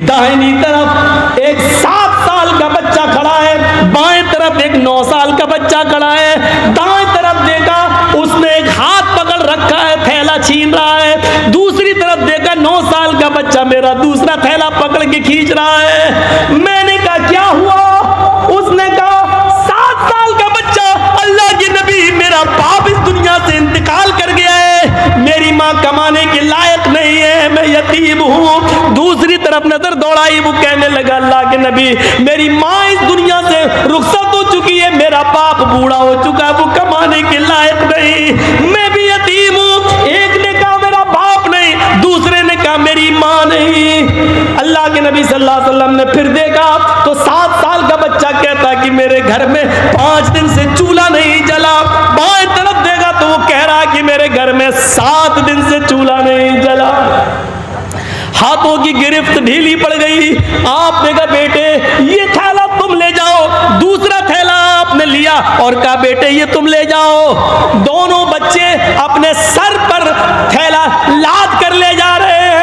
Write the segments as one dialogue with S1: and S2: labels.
S1: दाहिनी तरफ एक 7 साल का बच्चा खड़ा है, बाएं तरफ एक 9 साल का बच्चा खड़ा है। दाएं तरफ देखा, उसने एक हाथ पकड़ रखा है, थैला छीन रहा है। दूसरी तरफ देखा, 9 साल का बच्चा मेरा दूसरा थैला पकड़ के खींच रहा है। मैंने कहा क्या हुआ? उसने कहा 7 साल का बच्चा, अल्लाह के नबी मेरा बाप इस दुनिया से इंतकाल कर गया है, मेरी माँ कमाने के लायक नहीं है, मैं यतीम हूँ। दूसरी तरफ नजर दौड़ाई, वो कहने लगा अल्लाह के नबी मेरी माँ इस दुनिया से रुखसत हो चुकी है, मेरा बाप बूढ़ा हो चुका है, वो कमाने के लायक नहीं, मैं भी यतीम हूँ। एक ने कहा मेरा बाप नहीं, दूसरे ने कहा मेरी माँ नहीं। अल्लाह के नबी सल्लल्लाहु अलैहि वसल्लम ने फिर देखा तो 7 साल का बच्चा कहता कि मेरे घर में 5 दिन से चूल्हा नहीं जला। बाएं तरफ देखा तो वो कह रहा कि मेरे घर में 7 दिन से चूल्हा नहीं जला। हाथों की गिरफ्त ढीली पड़ गई। आपने कहा बेटे ये थैला तुम ले जाओ। दूसरा थैला आपने लिया और कहा बेटे ये तुम ले जाओ। दोनों बच्चे अपने सर पर थैला लाद कर ले जा रहे हैं।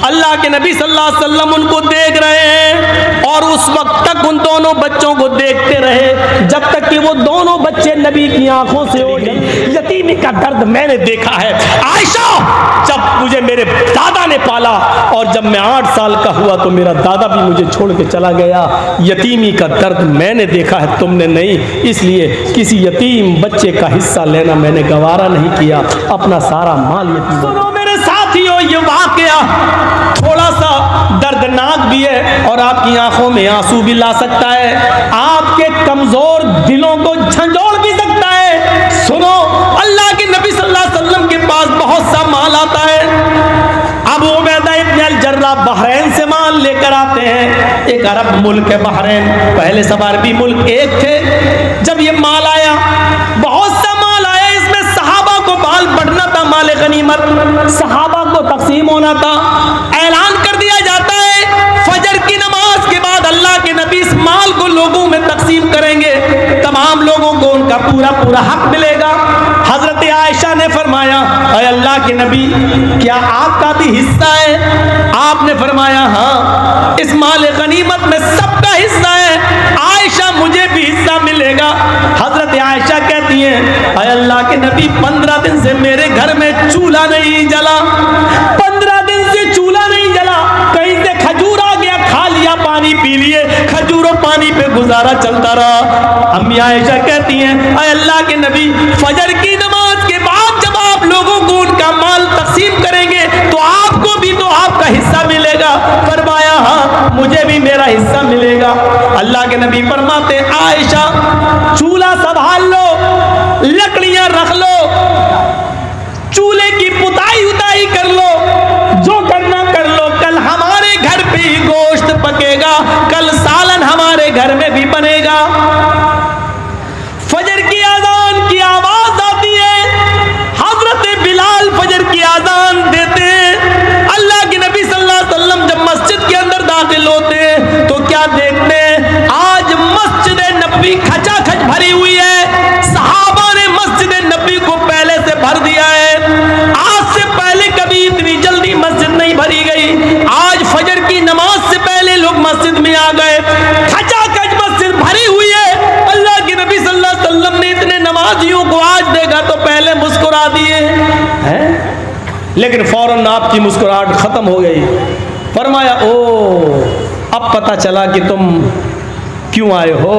S1: अल्लाह के नबी सल्लल्लाहु अलैहि वसल्लम उनको देख रहे हैं और उस वक्त तक उन दोनों बच्चों को देखते रहे जब तक कि वो दोनों बच्चे नबी की आंखों से ओझल। यतीमी का दर्द मैंने देखा है आयशा, जब मुझे मेरे दादा ने पाला और जब मैं 8 साल का हुआ तो मेरा दादा भी मुझे छोड़ के चला गया। यतीमी का दर्द मैंने देखा है, तुमने नहीं, इसलिए किसी यतीम बच्चे का हिस्सा लेना मैंने गवारा नहीं किया, अपना सारा माल यतीम। सुनो मेरे साथियों, ये वाकया थोड़ा सा दर्दनाक भी है और आपकी आंखों में आंसू भी ला सकता है, आपके कमजोर दिलों को झंझोड़ भी सकता है। सुनो, अल्लाह के नबी सल्लल्लाहु अलैहि वसल्लम के पास बहुत सा माल आता है। अब उबैदा इब्न अल जर्राह बहरैन से माल लेकर आते हैं। एक अरब मुल्क है बहरैन, पहले सब अरबी मुल्क एक थे। जब ये माल आया, बहुत सा माल आया, इसमें सहाबा को माल बढ़ना था, माल गनीमत सहाबा को तकसीम होना था। ऐलान कर दिया जाता है फजर की नमाज के बाद अल्लाह के नबी इस माल को लोगों में तकसीम करेंगे, तमाम लोगों को उनका पूरा पूरा हक मिलेगा। हजरत आयशा ने फरमाया अय अल्लाह के नबी क्या आपका भी हिस्सा है? आपने फरमाया हाँ, इस माल गनीमत में सबका हिस्सा है। आयशा मुझे भी हिस्सा मिलेगा। हजरत आयशा कहती हैं अय अल्लाह के नबी 15 दिन से मेरे घर में चूल्हा नहीं जला, 15 दिन से चूल्हा नहीं जला, कहीं से खजूर आ गया, खा लिया, पानी पी लिए, खजूरों पानी पे गुजारा चलता रहा। अम्मी आयशा कहती हैं अय अल्लाह के नबी फजर की नमाज के बाद जब आप लोगों को उनका माल तकसीम करेंगे तो आपको भी तो आपका हिस्सा मिलेगा। फरमाया हाँ, मुझे भी मेरा हिस्सा मिलेगा। अल्लाह के नबी फरमाते आयशा चूल्हा संभाल लो, लकड़ियां रख लो, चूल्हे की पुताई उताई कर लो, जो करना कर लो। कल हमारे घर पे ही गोश्त पकेगा, कल सालन हमारे घर में भी बनेगा। फजर की आजान की आवाज आती है, हजरत बिलाल फजर की आजान देते हैं। अल्लाह के नबी सल्लल्लाहु अलैहि वसल्लम जब मस्जिद के अंदर दाखिल होते हैं तो क्या देखते हैं? आज मस्जिद नबी खचाखच भरी हुई है। सहाबा ने मस्जिद नबी को पहले से भर दिया है। आज से पहले कभी इतनी जल्दी मस्जिद नहीं भरी गई। आज फजर की नमाज से पहले लोग मस्जिद में आ गए, खचाखच मस्जिद भरी हुई है। अल्लाह के नबी सल्लल्लाहु अलैहि वसल्लम ने इतने नमाजियों को आज देखा तो पहले मुस्कुरा दिए हैं, लेकिन फौरन आपकी मुस्कुराहट खत्म हो गई। फरमाया ओ अब पता चला कि तुम क्यों आए हो,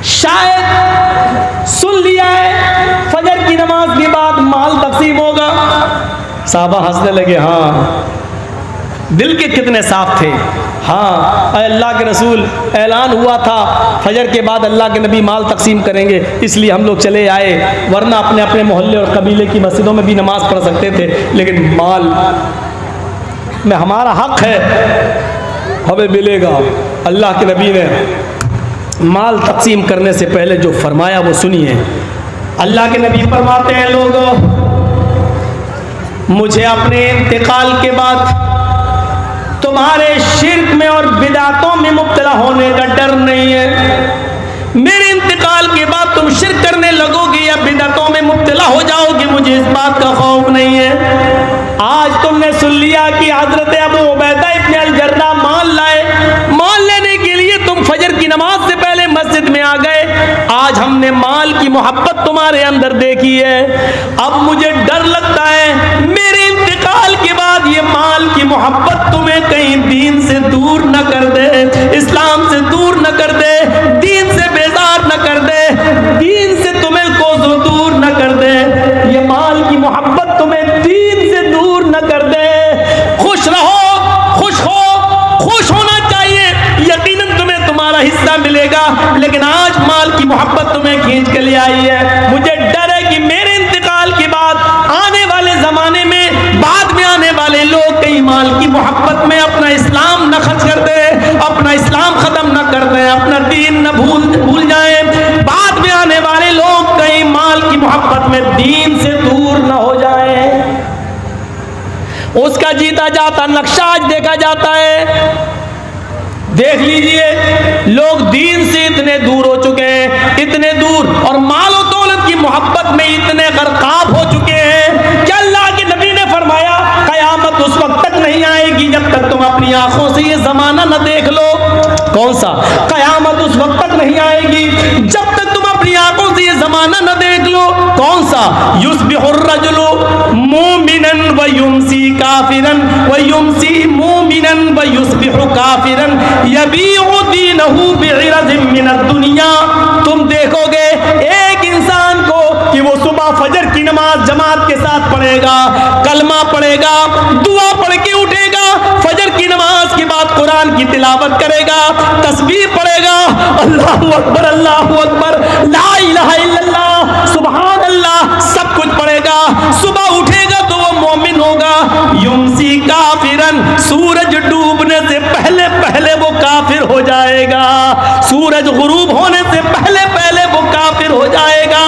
S1: शायद सुन लिया है फजर की नमाज के बाद माल तकसीम होगा। साहबा हंसने लगे, हाँ दिल के कितने साफ थे। हाँ अल्लाह के रसूल, ऐलान हुआ था फजर के बाद अल्लाह के नबी माल तकसीम करेंगे, इसलिए हम लोग चले आए, वरना अपने अपने मोहल्ले और कबीले की मस्जिदों में भी नमाज पढ़ सकते थे, लेकिन माल में हमारा हक है, हमें मिलेगा। अल्लाह के नबी ने माल तकसीम करने से पहले जो फरमाया वो सुनिए। अल्लाह के नबी फरमाते हैं लोगों, मुझे अपने इंतकाल के बाद तुम्हारे शिर्क में और बिदातों में मुब्तला होने का डर नहीं है। मेरे इंतकाल इंतकाल के बाद तुम शिर्क करने लगोगे या बिदअतों में मुब्तला हो जाओगे, मुझे इस बात का खौफ नहीं है। आज तुमने सुन लिया कि हजरत अबू उबैदा इब्न अल जर्राह माल लाए, माल लेने के लिए तुम फजर की नमाज से पहले मस्जिद में आ गए। आज हमने माल की मोहब्बत तुम्हारे अंदर देखी है, अब मुझे डर लगता है मेरे इंतकाल के बाद ये माल की मोहब्बत तुम्हें कहीं दीन से दूर न कर दे, इस्लाम से दूर न कर दे, दीन से बेजार न कर दे, दीन से तुम्हें कोसों दूर न कर दे, ये माल की मोहब्बत तुम्हें दीन से दूर न कर दे। खुश रहो, खुश हो, खुश होना चाहिए, यकीनन तुम्हें तुम्हारा हिस्सा मिलेगा, लेकिन आज माल की मोहब्बत तुम्हें खींच के ले आई है। मुझे डर है कि मेरे इंतकाल के बाद आने वाले जमाने में, बाद में आने वाले लोग कई माल की मोहब्बत में अपना इस्लाम न खर्च कर दे, अपना इस्लाम खत्म न कर दे, अपना दीन न भूल जाए। बाद में आने वाले लोग कई माल की मोहब्बत में दीन से दूर न हो जाए। उसका जीता जाता नक्शा आज देखा जाता है। देख लीजिए, लोग दीन से इतने दूर हो चुके हैं, इतने दूर, और मालो दौलत की मोहब्बत में इतने गर्काब हो चुके हैं कि अल्लाह के नबी ने फरमाया कयामत उस वक्त तक नहीं आएगी जब तक तुम अपनी आंखों से ये जमाना न देख लो। कौन सा? कयामत उस वक्त तक नहीं आएगी जब तक तुम अपनी आंखों से ये जमाना न देख लो। कौन सा? युस्बिहुर रजुलु मुमिनन व युमसी काफिरन व युमसी मुमिनन व युस्बिहु काफिरन यबीउ दीनहु बिइरज़िम मिनद दुनिया। तुम देखोगे एक इंसान को कि वो सुबह फजर की नमाज जमात के साथ पढ़ेगा, कलमा पढ़ेगा, दुआ पढ़ के उठेगा, फजर की नमाज के बाद कुरान की तिलावत करेगा, तस्बीह पढ़ेगा, अल्लाहु अकबर, अल्लाहु अकबर, ला इलाहा इल्लल्लाह, सुभान अल्लाह, सब कुछ पढ़ेगा। सुबह उठेगा तो वो मोमिन होगा। युमसी काफिरन, सूरज डूबने से पहले पहले वो काफिर हो जाएगा, सूरज गुरूब होने से पहले पहले वो काफिर हो जाएगा।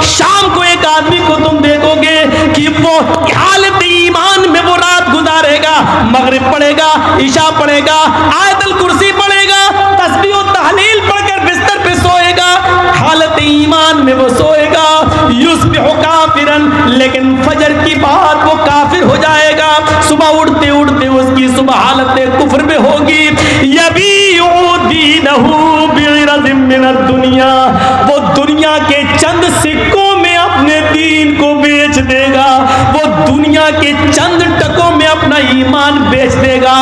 S1: शाम को एक आदमी को तुम देखोगे कि वो हालत ईमान में वो रात गुजारेगा, मगरिब पढ़ेगा, इशा पढ़ेगा, आयतुल कुर्सी पढ़ेगा, तस्बीह और तहलील पढ़कर बिस्तर पे सोएगा, हालत ईमान में वो सोएगा। युस्बिहु काफिरन, लेकिन फजर की बात वो काफिर हो जाएगा। सुबह उठते उठते उसकी सुबह हालत कुफ्र में होगी। यबीउ दीनहु बिइरज़िम मिनद दुनिया, वो दुनिया के चंद सिक्कों में अपने दीन को बेच देगा, वो दुनिया के चंद टकों में अपना ईमान बेच देगा।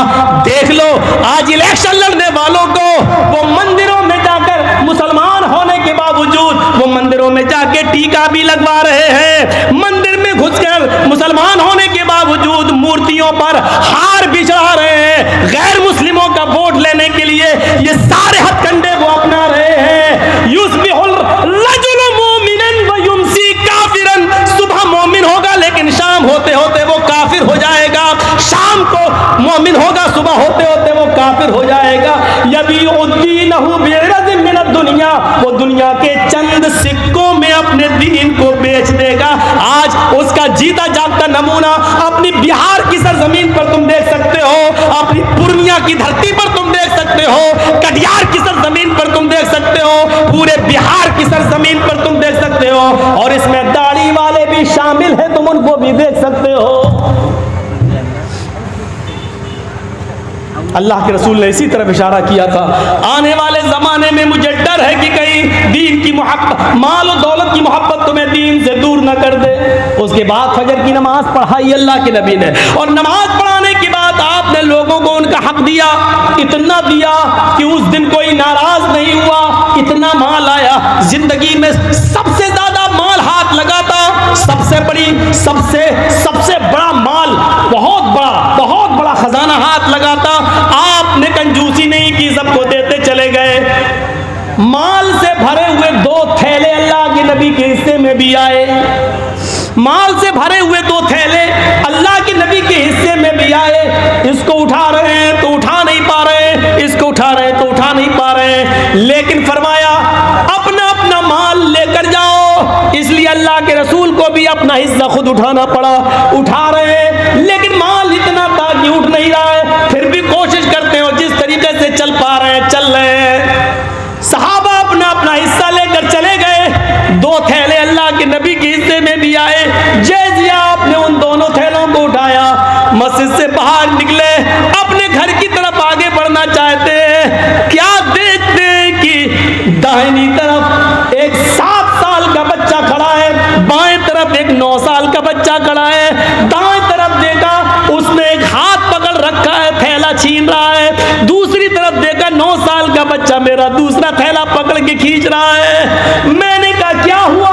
S1: देख लो आज इलेक्शन लड़ने वालों को वो मंदिरों में जाकर, मुसलमान होने के बावजूद वो मंदिरों में जाके टीका भी लगवा रहे हैं, मंदिर में घुसकर मुसलमान होने के बावजूद मूर्तियों पर हार भी चढ़ा रहे हैं, गैर मुस्लिमों का वोट लेने के लिए ये सारे हथकंडे वो अपना रहे हैं। युस्बिहुल रजुलु मुमिनन व युमसी काफिरन, सुबह मोमिन होगा लेकिन शाम होते होते वो काफिर हो जाएगा, शाम को मोमिन होगा, सुबह होते होते वो काफिर हो जाएगा। यबीउ दीनहु बिइरज़िम मिनद दुनिया, वो दुनिया के चंद सिक्कों में अपने दीन को बेच देगा। आज उसका जीता जागता नमूना अपनी बिहार की सरजमीन पर तुम देख सकते हो, अपनी पूर्णिया की धरती पर तुम देख सकते हो, कटिहार की सरजमीन पर तुम देख सकते हो, पूरे बिहार की सरजमीन पर तुम देख सकते हो, और इसमें दाढ़ी वाले भी शामिल हैं, तुम उनको भी देख सकते हो। अल्लाह के रसूल ने इसी तरफ इशारा किया था, आने वाले जमाने में मुझे डर है कि कहीं दीन की मोहब्बत, माल और दौलत की मोहब्बत तुम्हें दीन से दूर न कर दे। उसके बाद फजर की नमाज पढ़ाई अल्लाह के नबी ने, और नमाज पढ़ाने के बाद आपने लोगों को उनका हक दिया, इतना दिया कि उस दिन कोई नाराज नहीं हुआ, इतना माल आया। जिंदगी में सबसे ज्यादा माल हाथ लगाता, सबसे सबसे बड़ा माल, बहुत बड़ा खजाना हाथ लगाता, आपने कंजूसी नहीं की, सबको देते चले गए। माल से भरे हुए 2 थैले अल्लाह के नबी के हिस्से में भी आए, माल से भरे हुए 2 थैले अल्लाह के नबी के हिस्से में भी आए। इसको उठा रहे हैं तो उठा नहीं पा रहे, इसको उठा रहे हैं तो उठा नहीं पा रहे, लेकिन फरमाया अपना अपना माल लेकर जाओ। इसलिए अल्लाह के रसूल को भी अपना हिस्सा खुद उठाना पड़ा। उठा रहे हैं लेकिन माल इतना था कि उठ नहीं रहा है, फिर भी कोशिश करते हो जिस तरीके से चल पा रहे हैं चल रहे हैं। सहाबा अपना अपना हिस्सा लेकर चले गए। बच्चा मेरा दूसरा थैला पकड़ के खींच रहा है। मैंने कहा क्या हुआ?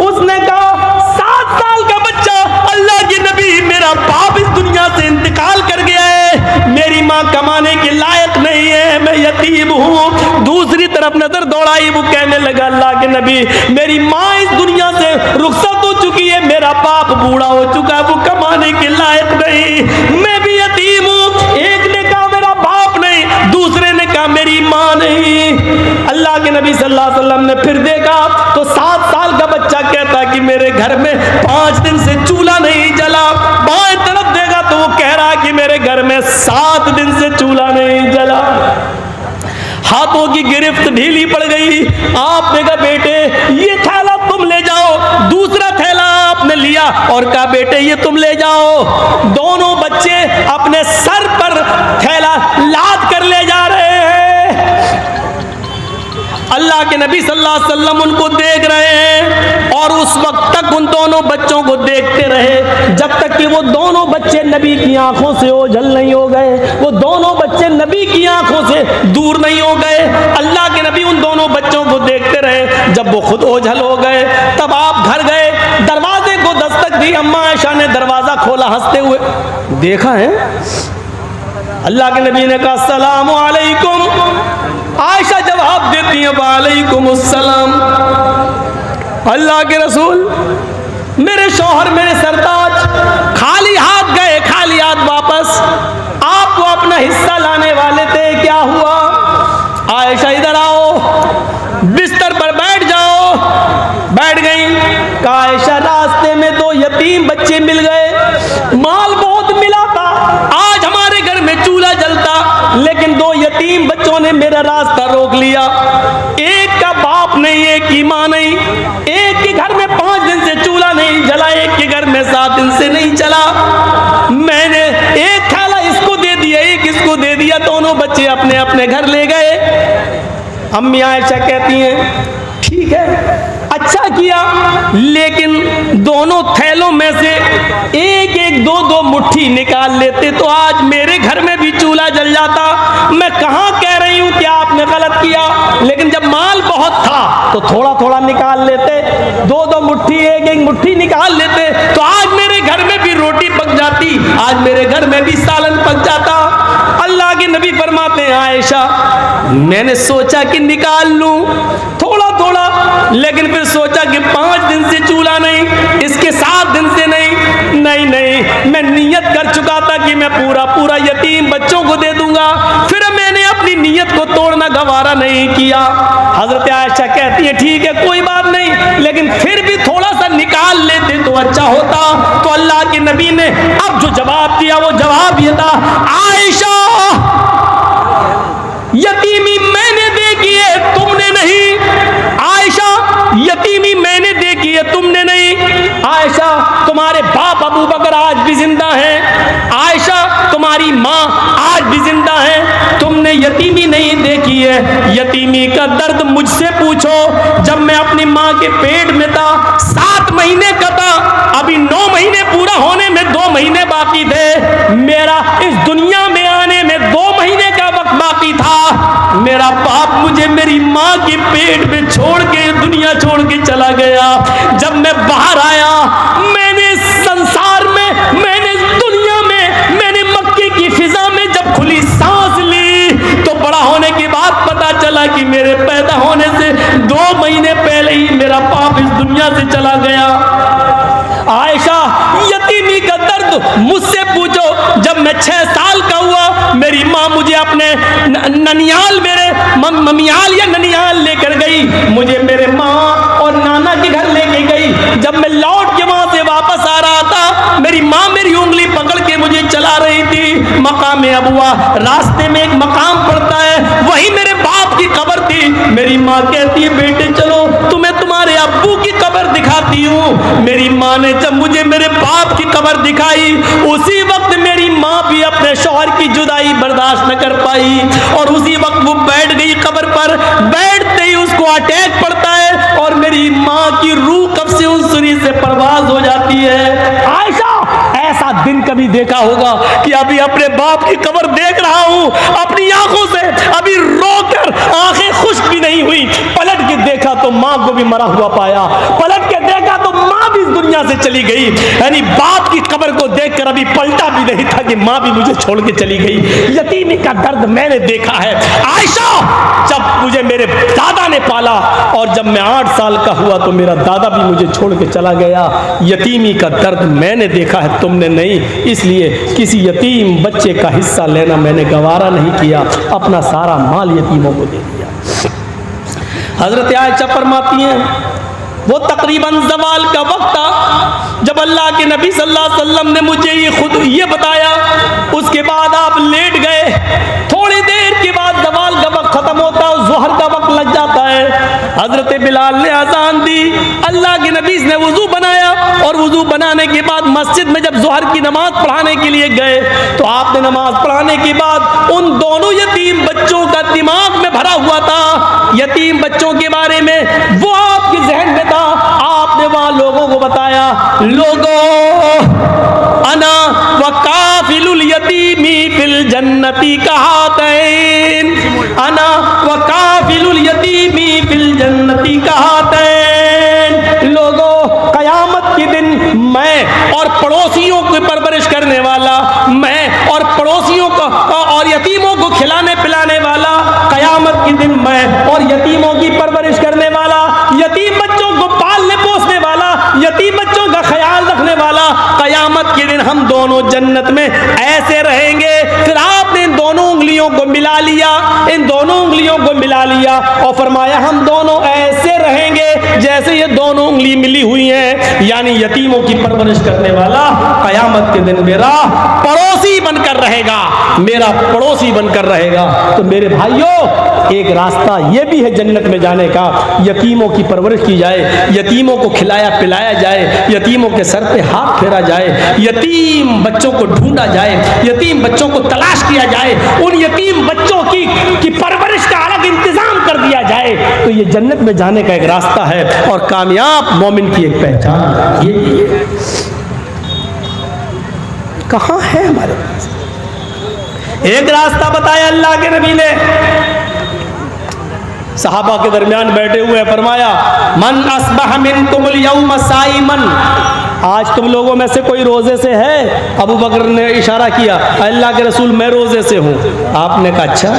S1: उसने कहा 7 साल का बच्चा, अल्लाह के नबी मेरा बाप इस दुनिया से इंतकाल कर गया है, मेरी माँ कमाने के लायक नहीं है, मैं यतीम हूँ। दूसरी तरफ नजर दौड़ाई, वो कहने लगा अल्लाह के नबी मेरी माँ इस दुनिया से रुखसत हो चुकी है, मेरा बाप बूढ़ा हो चुका है, वो कमाने के लायक नहीं, मैं भी यतीम हूँ। एक ने कहा मेरा बाप नहीं, दूसरे ने कहा मेरी माँ नहीं। अल्लाह के नबी सल्लल्लाहु अलैहि वसल्लम ने फिर देखा तो 7 साल का बच्चा कहता कि मेरे घर में 5 दिन से चूल्हा नहीं जला। बाएं तरफ देखा तो वो कह रहा कि मेरे घर में 7 दिन से चूल्हा नहीं जला। हाथों की गिरफ्त ढीली पड़ गई। आपने कहा बेटे ये थैला तुम ले जाओ। दूसरा थैला आपने लिया और कहा बेटे ये तुम ले जाओ। दोनों बच्चे अपने सर पर थैला लाद कर ले जा रहे हैं। अल्लाह के नबी सल्लल्लाहु अलैहि वसल्लम उनको देख रहे हैं और उस वक्त तक उन दोनों बच्चों को देखते रहे जब तक कि वो दोनों बच्चे नबी की आंखों से ओझल नहीं हो गए, वो दोनों बच्चे नबी की आंखों से दूर नहीं हो गए। अल्लाह के नबी उन दोनों बच्चों को देखते रहे। जब वो खुद ओझल हो गए तब आप घर गए, दरवाजे को दस्तक दी। अम्मा आयशा ने दरवाजा खोला, हंसते हुए देखा है। अल्लाह के नबी ने कहा अस्सलामु अलैकुम। आयशा जवाब देती है वालेकुम अस्सलाम। अल्लाह के रसूल मेरे शौहर मेरे सरताज खाली हाथ गए, खाली हाथ वापस। आप तो अपना हिस्सा लाने वाले थे, क्या हुआ? आयशा इधर आओ, बिस्तर पर बैठ जाओ। बैठ गई। कहा आयशा रास्ते में 2 यतीम बच्चे मिल गए, माल बहुत मिला था, आज हमारे घर में चूल्हा जलता, लेकिन 2 यतीम बच्चों ने मेरा रास्ता रोक लिया। एक का बाप नहीं, एक की माँ नहीं, एक के घर में 5 दिन से चूल्हा नहीं जला, एक के घर में 7 दिन से नहीं चला। मैंने एक थैला इसको दे दिया, एक इसको दे दिया, दोनों बच्चे अपने अपने घर ले गए। अम्मी आयशा कहती हैं ठीक है अच्छा किया, लेकिन दोनों थैलों में से एक एक 2-2 मुट्ठी निकाल लेते तो आज मेरे घर में भी चूल्हा जल जाता। मैं कहाँ कह रही हूँ कि आपने गलत किया, लेकिन जब माल बहुत था तो थोड़ा थोड़ा निकाल लेते, 2-2 मुट्ठी एक एक मुट्ठी निकाल लेते तो आज मेरे घर में भी रोटी पक जाती, आज मेरे घर में भी सालन पक जाता। अल्लाह के नबी फरमाते हैं आयशा मैंने सोचा कि निकाल लूं थोड़ा थोड़ा, लेकिन फिर सोचा कि 5 दिन से चूल्हा नहीं, इसके 7 दिन से नहीं, मैं नियत कर चुका था कि मैं पूरा यतीम बच्चों को दे दूंगा, फिर मैंने अपनी नियत को तोड़ना गवारा नहीं किया। हजरत आयशा कहती है ठीक है कोई बात नहीं, लेकिन फिर भी थोड़ा सा निकाल लेते तो अच्छा होता। तो अल्लाह के नबी ने अब जो जवाब दिया वो जवाब ये था आयशा यतीमी मैंने देखी है तुमने नहीं। आयशा यतीमी मैंने देखी है तुमने नहीं। आयशा तुम्हारे बाप अबू बकर आज भी जिंदा हैं। आयशा तुम्हारी माँ आज भी जिंदा है, तुमने यतीमी नहीं देखी है। यतीमी का दर्द मुझसे पूछो। जब मैं अपनी माँ के पेट में था 7 महीने का था, अभी 9 महीने पूरा होने में 2 महीने बाकी थे। मेरा इस दुनिया में आने में 2 महीने का वक्त बाकी था। मेरा बाप मुझे मेरी माँ के पेट में छोड़ के दुनिया छोड़ के चला गया। जब मैं बाहर आया मैंने संसार में, मैंने दुनिया में, मैंने मक्के की फिजा में जब खुली सांस ली तो बड़ा होने के बाद पता चला कि मेरे पैदा होने से 2 महीने पहले ही मेरा बाप इस दुनिया से चला गया। आयशा यतीमी का दर्द मुझसे पूछो। जब मैं 6 साल का हुआ मेरी माँ मुझे अपने ननियाल, मेरे ममियाल या ननियाल लेकर गई, मुझे मेरे माँ और नाना के घर लेके गई। जब मैं लौट के वहां से वापस आ रहा था मेरी माँ मेरी उंगली पकड़ के मुझे चला रही थी। मकाम अबुआ, रास्ते में एक मकाम पड़ता है, वही मेरे बाप की कब्र थी। मेरी माँ कहती है बेटे चलो तुम्हें तुम्हारे अब्बू की कब्र दिखाती हूँ। मेरी माँ ने जब मुझे मेरे बाप की कब्र दिखाई उसी वक्त मेरी माँ भी अपने शौहर की जुदाई बर्दाश्त न कर पाई और उसी वक्त वो बैठ गई कब्र पर। बैठते ही उसको अटैक पड़ता है और मेरी माँ की रूह कब से उस सुरी से परवाज हो जाती है। आयशा ऐसा दिन कभी देखा होगा कि अभी अपने बाप की कब्र देख रहा हूं अपनी आंखों से, अभी रोकर आंखें खुश्क भी नहीं हुई, पलट के देखा तो मां को भी मरा हुआ पाया, पलट के देखा तो मां भी इस दुनिया से चली गई। यानी बाप की कब्र को देखकर अभी पलटा भी नहीं था कि मां भी मुझे छोड़ के चली गई। यतीमी का दर्द मैंने देखा है आयशा, जब मुझे मेरे दादा ने पाला और जब मैं 8 साल का हुआ तो मेरा दादा भी मुझे छोड़ के चला गया। यतीमी का दर्द मैंने देखा है, तुमने नहीं, इसलिए किसी यतीम बच्चे का हिस्सा लेना मैंने गवारा नहीं किया, अपना सारा माल यतीमों को दे दिया। हजरत आयशा फरमाती हैं वो तकरीबन ज़वाल का वक्त था जब अल्लाह के नबी सल्लल्लाहु अलैहि वसल्लम ने मुझे ये बताया। उसके बाद आप लेट गए, थोड़ी देर के बाद ज़वाल का वक्त खत्म होता है, ज़ोहर का वक्त लग जाता है। हजरत बिलाल ने अज़ान दी, अल्लाह के नबी ने वुज़ू बनाया और वुज़ू बनाने के बाद मस्जिद में जब ज़ोहर की नमाज पढ़ाने के लिए गए तो आपने नमाज पढ़ाने के बाद उन दोनों यतीम बच्चों का दिमाग में भरा हुआ था, यतीम बच्चों के बारे में वो आपके ज़हन में था। आपने वहां लोगों को बताया, लोगों अना व काफिलुल यतीमी फिल जन्नती कहातैन, अना व काफिलुल यतीमी फिल जन्नती कहातैन। लोगों कयामत के दिन मैं और पड़ोसियों की परवरिश करने वाला, मैं और पड़ोसियों को और यतीमों को खिलाने पिलाने वाला, कयामत के दिन मैं और यतीमों की परवरिश करने वाला, यतीम बच्चों को पालने पोसने वाला, यतीम बच्चों का ख्याल रखने वाला, कयामत के दिन हम दोनों जन्नत में ऐसे रहेंगे। फिर आपने इन दोनों उंगलियों को मिला लिया, इन दोनों उंगलियों को मिला लिया और फरमाया हम दोनों ऐसे रहेंगे जैसे ये दोनों उंगली मिली हुई हैं, यानी यतीमों की परवरिश करने वाला कयामत के दिन मेरा पड़ोसी बनकर रहेगा, मेरा पड़ोसी बनकर रहेगा। तो मेरे भाइयों, एक रास्ता ये भी है जन्नत में जाने का, यतीमों की परवरिश की जाए, यतीमों को खिलाया पिलाया जाए, यतीमों के सर पे हाथ फेरा जाए, यतीम बच्चों को ढूंढा जाए, यतीम बच्चों को तलाश किया जाए, उन यतीम बच्चों की परवरिश का अलग इंतजाम कर दिया जाए, तो ये जन्नत में जाने का एक रास्ता है और कामयाब मोमिन की एक पहचान ये है। कहां है हमारे पास? एक रास्ता बताया अल्लाह के नबी ने, सहाबा के दरमियान बैठे हुए फरमाया मन अस्बह मिनकुमुल यौम साइमन, आज तुम लोगों में से कोई रोजे से है? अबू बकर ने इशारा किया, अल्लाह के रसूल मैं रोजे से हूं। आपने कहा अच्छा।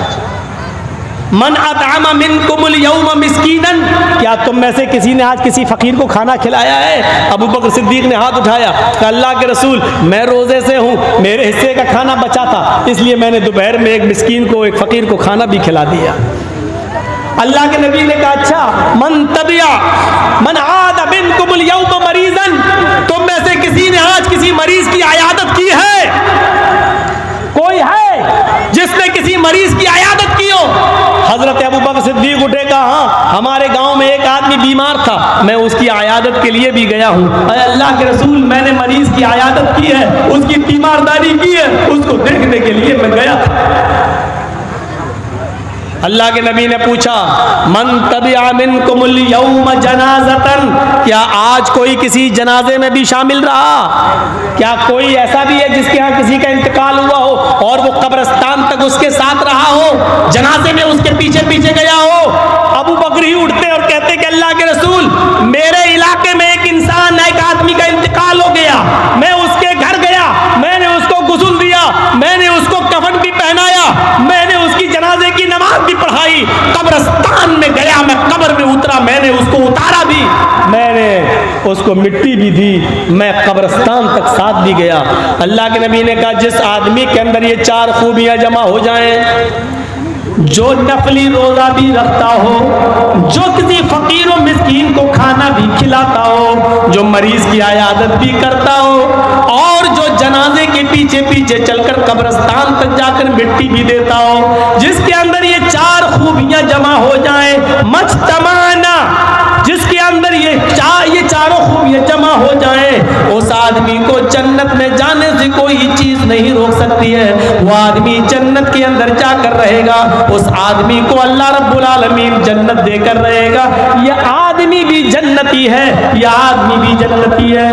S1: मन अतअमा मिनकुमुल यौम मिस्कीनन, क्या तुम में से किसी ने आज किसी फकीर को खाना खिलाया है? अबू बकर सिद्दीक ने हाथ उठाया, कहा अल्लाह के रसूल मैं रोजे से हूं, मेरे हिस्से का खाना बचा था, इसलिए मैंने दोपहर में एक मिस्कीन को, एक फकीर को खाना भी खिला दिया। अल्लाह के नबी ने कहा अच्छा। मन तबिया मन आद मिनकुमुल यौम मरीजन, तुम में से किसी ने आज किसी मरीज की आयादत की है? कोई है जिसने किसी मरीज की आयादत की हो? हजरत अबू बकर सिद्दीक उठे, कहा हाँ, हमारे गांव में एक आदमी बीमार था, मैं उसकी आयादत के लिए भी गया हूँ। अरे अल्लाह के रसूल मैंने मरीज की आयादत की है, उसकी तीमारदारी की है, उसको देखने के लिए मैं गया था। अल्लाह के नबी ने पूछा मन तबिआ मिनकुमुल यौम जनाज़तन, क्या आज कोई किसी जनाजे में भी शामिल रहा? क्या कोई ऐसा भी है जिसके यहाँ किसी का इंतकाल हुआ हो और वो कब्रिस्तान तक उसके साथ रहा हो, जनाजे में उसके पीछे पीछे गया हो? अबू बकर ही उठते और कहते कि अल्लाह के रसूल मेरे इलाके में एक इंसान, एक आदमी का इंतकाल हो गया, मैं उसके घर गया, मैंने उसको गुस्ल दिया, मैंने उसको कफन भी पहनाया, मैंने उसकी जनाजे की नमाज भी पढ़ाई, कब्रिस्तान में गया, मैं कब्र में उतरा, मैंने उसको उतारा भी, मैंने उसको मिट्टी भी दी, मैं कब्रिस्तान तक साथ भी गया। अल्लाह के नबी ने कहा जिस आदमी के अंदर ये 4 खूबियां जमा हो जाएं, जो नफली रोजा भी रखता हो, जो किसी फकीर और मिस्कीन को खाना भी खिलाता हो, जो मरीज की आयादत भी करता हो और जो जनाजे के पीछे पीछे चलकर कब्रिस्तान तक जाकर मिट्टी भी देता हो, जिसके अंदर ये 4 खूबियां जमा हो जाएं, मजतमाना, जिसके अंदर ये चारों खूबियां जमा हो जाएं, उस आदमी को जन्नत में जाने से कोई चीज नहीं रोक सकती है। वो आदमी जन्नत के अंदर जाकर रहेगा, उस आदमी को अल्लाह रब्बुल आलमीन जन्नत देकर रहेगा। यह आदमी भी जन्नती है, यह आदमी भी जन्नती है।